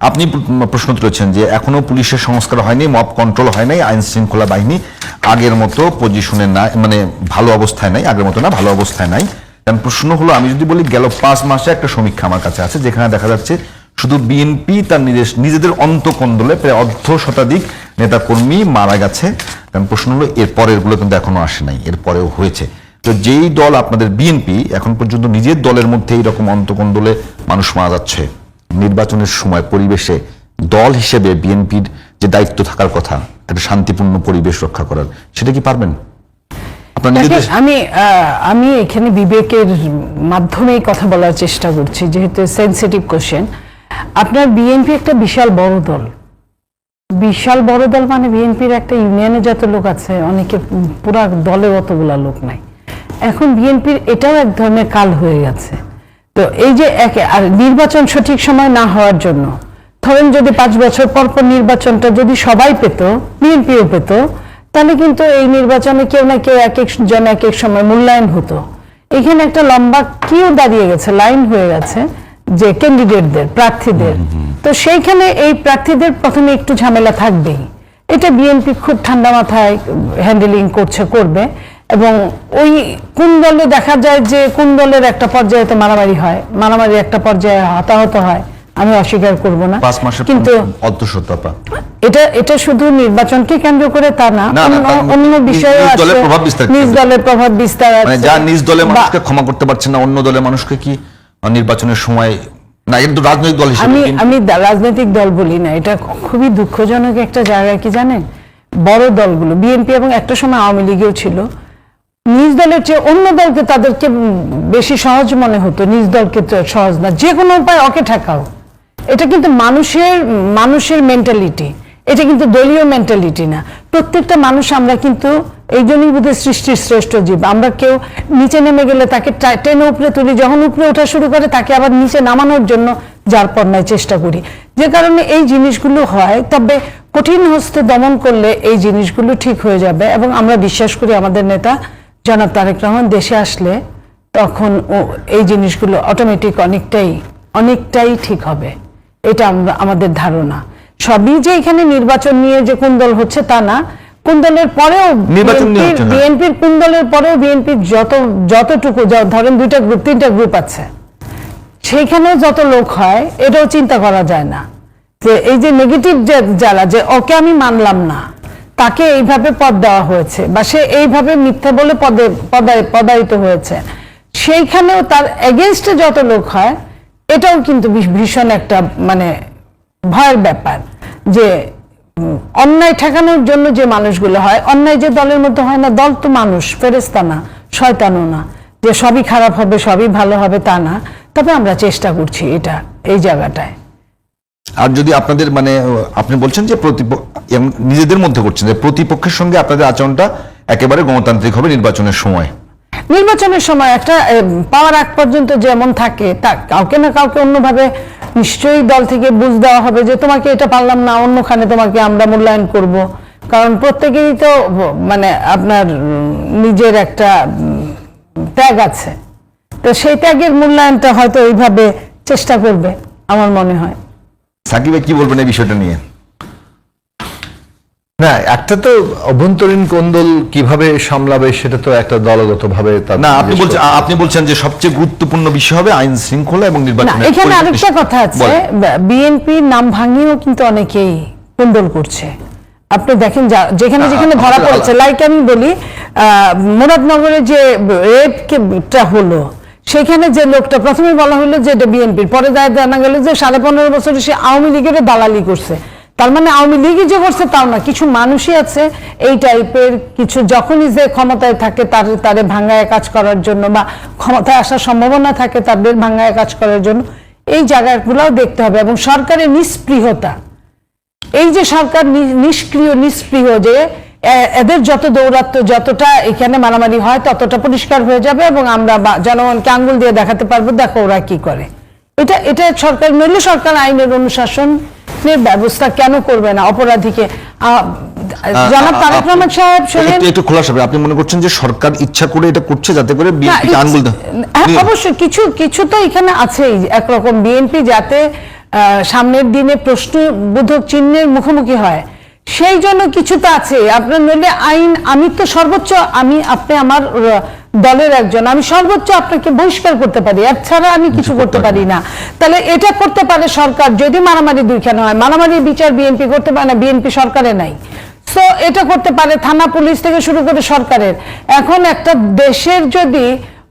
আপনি প্রশ্ন তুলেছেন যে এখনো পুলিশের সংস্কার হয়নি, মব কন্ট্রোল হয় নাই, আইন শৃঙ্খলা বাহিনী আগের মতো পজিশনে না, মানে ভালো অবস্থায় নাই, আগের মতো না, ভালো অবস্থায় নাই। কারণ প্রশ্ন হলো, আমি যদি বলি গেল 5 মাসে একটা সমীক্ষা আমার কাছে আছে যেখানে দেখা যাচ্ছে শুধু বিএনপি তার নিজেদের অন্তকন্দলে প্রায় 1/2 শতাধিক নেতাকর্মী মারা গেছে। কারণ প্রশ্ন হলো এর পরের গুলো কিন্তু এখনো আসে নাই, এর পরেও হয়েছে। তো যেই দল আপনাদের বিএনপি এখন পর্যন্ত নিজের দলের মধ্যে এইরকম অন্তকন্দলে মানুষ মারা যাচ্ছে, নির্বাচনের সময় পরিবেশে দল হিসেবে বিএনপির যে দায়িত্ব থাকার কথা একটা শান্তিপূর্ণ পরিবেশ রক্ষা করার, সেটা কি পারবেন? আমি এখানে বিবেকের মাধ্যমে কথা বলার চেষ্টা করছি, যেহেতু সেনসিটিভ কোশ্চেন। আপনার বিএনপি একটা বিশাল বড় দল, বিশাল বড় দল মানে বিএনপির একটা ইউনিয়নে যত লোক আছে অনেকে পুরা দলে অতগুলা লোক নাই। এখন বিএনপির এটাও এক ধরনের কাল হয়ে গেছে। তো এই যে আর নির্বাচন সঠিক সময় না হওয়ার জন্য, ধরেন যদি 5 বছর পর পর নির্বাচনটা যদি সবাই পেত, বিএনপিও পেত, তাহলে কিন্তু এই নির্বাচনে কেউ না কেউ এক এক জন এক এক সময় মূল্যায়ন হতো। এখানে একটা লম্বা কিউ দাঁড়িয়ে গেছে, লাইন হয়ে গেছে যে ক্যান্ডিডেটদের, প্রার্থীদের। তো সেইখানে এই প্রার্থীদের প্রথমে একটু ঝামেলা থাকবেই। এটা বিএনপি খুব ঠান্ডা মাথায় হ্যান্ডেলিং করবে। এবং ওই কোন দলে দেখা যায় যে কোন দলের একটা পর্যায়ে মারামারি হয়, মারামারি একটা পর্যায়ে হতাহত হয়, আমি অস্বীকার করব না। কিন্তু এটা শুধু নির্বাচনকে কেন্দ্র করে তা না, অন্য বিষয়ে নিজ দলের প্রভাব বিস্তার আছে। যা নিজ দলের মানুষকে ক্ষমা করতে পারছে না, অন্য দলের মানুষকে কি নির্বাচনের সময় না, কিন্তু রাজনৈতিক দল হিসেবে আমি রাজনৈতিক দল বলি না, এটা খুবই দুঃখজনক একটা জায়গা। কি জানেন, বড় দলগুলো বিএনপি এবং একটা সময় আওয়ামী লীগেও ছিল, নিজ দলের চেয়ে অন্য দলকে তাদেরকে বেশি সহজ মনে হতো, নিজ দলকে সহজ না, যে কোনো উপায় ওকে ঠেকাও। এটা কিন্তু মানুষের মেন্টালিটি, এটা কিন্তু দলীয় মেন্টালিটি না। প্রত্যেকটা মানুষ আমরা কিন্তু এই জন্যই বোধহয় সৃষ্টির শ্রেষ্ঠ জীব। আমরা কেউ নিচে নেমে গেলে তাকে টেনে উপরে তুলি, যখন উপরে ওঠা শুরু করে তাকে আবার নিচে নামানোর জন্য যার পর্যায়ে চেষ্টা করি, যে কারণে এই জিনিসগুলো হয়। তবে কঠিন হস্তে দমন করলে এই জিনিসগুলো ঠিক হয়ে যাবে। এবং আমরা বিশ্বাস করি আমাদের নেতা জনাব তারেক রহমান দেশে আসলে তখন এই জিনিসগুলো অটোমেটিক অনেকটাই ঠিক হবে, এটা আমাদের ধারণা। সবই যে এখানে নির্বাচন নিয়ে যে কোন দল হচ্ছে তা না, কোন দলের পরেও বিএনপির কোন দলের পরেও বিএনপির যতটুকু ধরেন 2টা গ্রুপ 3টা গ্রুপ আছে, সেইখানেও যত লোক হয় এটাও চিন্তা করা যায় না যে এই যে নেগেটিভ যারা, যে ওকে আমি মানলাম না, তাকে এইভাবে পদ দেওয়া হয়েছে বা সে এইভাবে মিথ্যা বলে পদায়িত হয়েছে, সেইখানেও তার এগেইনস্টে যত লোক হয়, এটাও কিন্তু ভীষণ একটা মানে ভয়ের ব্যাপার। যে অন্যায় ঠেকানোর জন্য যে মানুষগুলো হয়, অন্যায় যে দলের মধ্যে হয় না, দল তো মানুষ, ফেরেশতা না, শয়তানও না, যে সবই খারাপ হবে সবই ভালো হবে তা না। তবে আমরা চেষ্টা করছি এটা এই জায়গাটায়। আর যদি আপনাদের মানে আপনি বলছেন যে নিজেদের মধ্যে করছেন যে প্রতিপক্ষের সঙ্গে আপনাদের আচরণটা একেবারে গণতান্ত্রিক হবে নির্বাচনের সময়, নির্বাচনের সময় একটা পাওয়ার আগ পর্যন্ত যেমন থাকে, তা কাউকে না কাউকে অন্যভাবে নিশ্চয়ই দল থেকে বুঝ দেওয়া হবে যে তোমাকে এটা পারলাম না, অন্যখানে তোমাকে আমরা মূল্যায়ন করব। কারণ প্রত্যেকেরই তো মানে আপনার নিজের একটা ত্যাগ আছে, তো সেই ত্যাগের মূল্যায়নটা হয়তো এইভাবে চেষ্টা করবে আমার মনে হয়। সাকিব ভাই কি বলবেন এই বিষয়টা নিয়ে? না, একটা তো অভ্যন্তরীণ কোন্দল কিভাবে সামলাবে সেটা তো একটা দলগতভাবে না, আপনি বলছেন যে সবচেয়ে গুরুত্বপূর্ণ বিষয় হবে আইন শৃঙ্খলা এবং নির্বাচন। এখানে আরেকটা কথা আছে, বিএনপির নাম ভাঙিয়েও কিন্তু অনেকেই কোন্দল করছে। আপনি দেখেন যেখানে যেখানে ধরা পড়েছে, লাইক আমি বলি মুরাদনগরে যে রেপটা হলো, সেখানে যে লোকটা প্রথমে বলা হলো যে এটা বিএনপির, পরে জানা গেল যে 15.5 বছরে সে আওয়ামী লীগের দালালি করছে। তার মানে আওয়ামী লীগই যে করছে তাও না, কিছু মানুষই আছে এই টাইপের, কিছু যখনই যে ক্ষমতায় থাকে তাদের ভাঙায় কাজ করার জন্য বা ক্ষমতায় আসার সম্ভাবনা থাকে তাদের ভাঙায় কাজ করার জন্য, এই জায়গাগুলোও দেখতে হবে। এবং সরকারের নিষ্পৃহতা, এই যে সরকার নিষ্পৃহ, যে এদের যত দৌরাত্ম, যতটা এখানে মারামারি হয় ততটা পরিষ্কার হয়ে যাবে এবং আমরা জনগণকে আঙ্গুল দিয়ে দেখাতে পারবো, দেখো ওরা কি করে। এটা সরকার নইলে সরকার আইনের অনুশাসন ব্যবস্থা কেন করবে না অপরাধীকে? জনাব তারেক রহমান সাহেব শুনেন, একটু খোলাসা হবে, আপনি মনে করছেন যে সরকার ইচ্ছা করে এটা করছে যাতে করে বিএনপি আঙ্গুল? অবশ্যই কিছু তো এখানে আছেই, একরকম বিএনপি যাতে সামনের দিনে প্রশ্নবোধক চিহ্নের মুখোমুখি হয়, সেই জন্য কিছু তো আছে। আপনার নইলে আইন, আমি তো সর্বোচ্চ, আপনি আমার দলের একজন, আমি সর্বোচ্চ আপনাকে বহিষ্কার করতে পারি, এছাড়া আমি কিছু করতে পারি না। তাহলে এটা করতে পারে সরকার যদি মারামারি দুইখানে হয়। মারামারির বিচার বিএনপি করতে পারে না, বিএনপি সরকারে নাই। সো এটা করতে পারে থানা পুলিশ থেকে শুরু করে সরকারের। এখন একটা দেশের যদি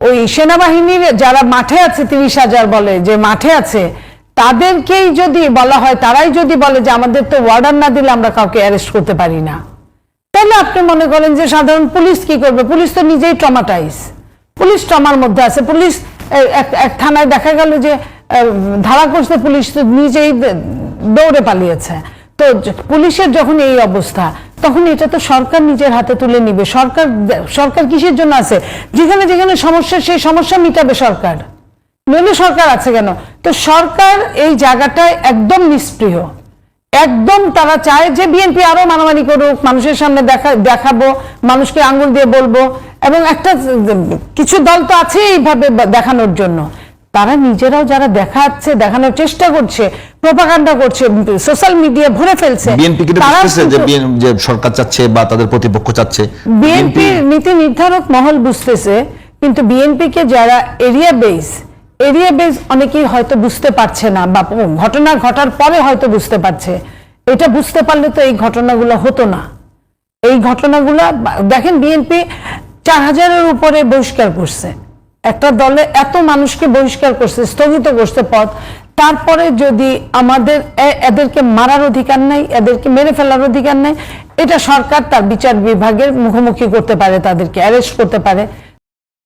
ওই সেনাবাহিনীর যারা মাঠে আছে 30,000 বলে যে মাঠে আছে, তাদেরকেই যদি বলা হয়, তারাই যদি বলে যে আমাদের তো অর্ডার না দিলে আমরা কাউকে অ্যারেস্ট করতে পারি না, তাহলে আপনি মনে করেন যে সাধারণ পুলিশ কি করবে? পুলিশ তো নিজেই ট্রমাটাইজ, পুলিশ ট্রমার মধ্যে আছে। পুলিশ এক থানায় দেখা গেল যে ধারা করছে, পুলিশ তো নিজেই দৌড়ে পালিয়েছে। তো পুলিশের যখন এই অবস্থা, তখন এটা তো সরকার নিজের হাতে তুলে নিবে। সরকার কিসের জন্য আছে? যেখানে যেখানে সমস্যা, সেই সমস্যা মিটাবে সরকার, নইলে সরকার আছে কেন? তো সরকার এই জায়গাটায় একদম নিষ্ক্রিয়। একদম তারা চায় যে বিএনপি আরো মারামারি করুক, মানুষের সামনে দেখাবো, মানুষকে আঙ্গুল দিয়ে বলবো, এবং একটা কিছু দল তো আছে এইভাবে দেখানোর জন্য। তারা নিজেরাও যারা দেখানোর চেষ্টা করছে, প্রোপাগান্ডা করছে, সোশ্যাল মিডিয়া ভরে ফেলছে। বিএনপি কি যে সরকার চাচ্ছে বা তাদের প্রতিপক্ষ চাচ্ছে? বিএনপির নীতি নির্ধারক মহল বুঝতেছে, কিন্তু বিএনপিকে যারা এরিয়া বেস অনেকেই হয়তো বুঝতে পারছে না, বা ঘটনা ঘটার পরে হয়তো বুঝতে পারছে। এটা বুঝতে পারলে তো এই ঘটনাগুলো হতো না। এই ঘটনাগুলো দেখেন, বিএনপি 4,000-এর উপরে বহিষ্কার করছে, একটা দলে এত মানুষকে বহিষ্কার করছে, স্থগিত করছে পদ। তারপরে যদি আমাদের এদেরকে মারার অধিকার নাই, এদেরকে মেরে ফেলার অধিকার নাই, এটা সরকার তার বিচার বিভাগের মুখোমুখি করতে পারে, তাদেরকে অ্যারেস্ট করতে পারে।